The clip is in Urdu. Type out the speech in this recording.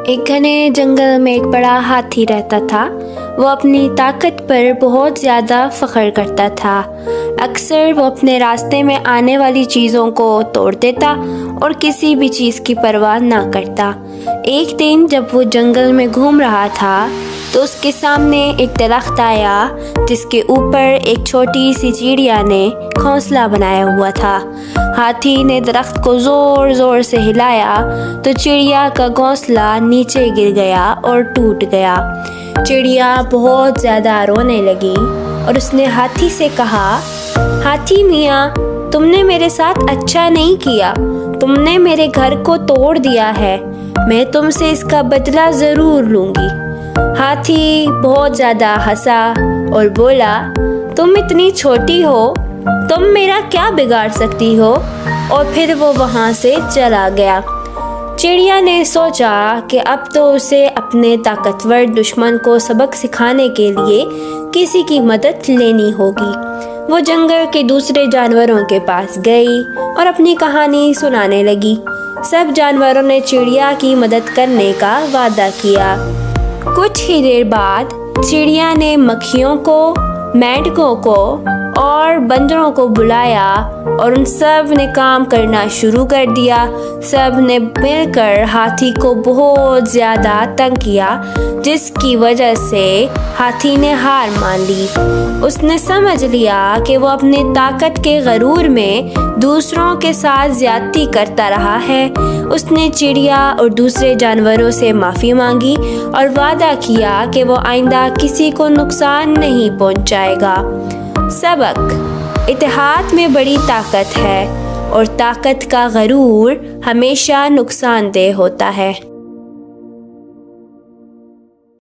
ایک گھنے جنگل میں ایک بڑا ہاتھی رہتا تھا۔ وہ اپنی طاقت پر بہت زیادہ فخر کرتا تھا۔ اکثر وہ اپنے راستے میں آنے والی چیزوں کو توڑ دیتا اور کسی بھی چیز کی پرواہ نہ کرتا۔ ایک دن جب وہ جنگل میں گھوم رہا تھا تو اس کے سامنے ایک درخت آیا جس کے اوپر ایک چھوٹی سی چڑیا نے گھونسلہ بنایا ہوا تھا۔ ہاتھی نے درخت کو زور زور سے ہلایا تو چڑیا کا گھونسلہ نیچے گر گیا اور ٹوٹ گیا۔ چڑیا بہت زیادہ رونے لگی اور اس نے ہاتھی سے کہا، ہاتھی میاں، تم نے میرے ساتھ اچھا نہیں کیا، تم نے میرے گھر کو توڑ دیا ہے، میں تم سے اس کا بدلہ ضرور لوں گی۔ ہاتھی بہت زیادہ ہنسا اور بولا، تم اتنی چھوٹی ہو، تم میرا کیا بگاڑ سکتی ہو؟ اور پھر وہ وہاں سے چلا گیا۔ چڑیا نے سوچا کہ اب تو اسے اپنے طاقتور دشمن کو سبق سکھانے کے لیے کسی کی مدد لینی ہوگی۔ وہ جنگل کے دوسرے جانوروں کے پاس گئی اور اپنی کہانی سنانے لگی۔ سب جانوروں نے چڑیا کی مدد کرنے کا وعدہ کیا۔ کچھ ہی دیر بعد چڑیا نے مکھیوں کو، مینڈکوں کو اور بندروں کو بلایا اور ان سب نے کام کرنا شروع کر دیا۔ سب نے مل کر ہاتھی کو بہت زیادہ تنگ کیا، جس کی وجہ سے ہاتھی نے ہار مان لی۔ اس نے سمجھ لیا کہ وہ اپنی طاقت کے غرور میں دوسروں کے ساتھ زیادتی کرتا رہا ہے۔ اس نے چڑیا اور دوسرے جانوروں سے معافی مانگی اور وعدہ کیا کہ وہ آئندہ کسی کو نقصان نہیں پہنچائے گا۔ سبق: اتحاد میں بڑی طاقت ہے اور طاقت کا غرور ہمیشہ نقصان دہ ہوتا ہے۔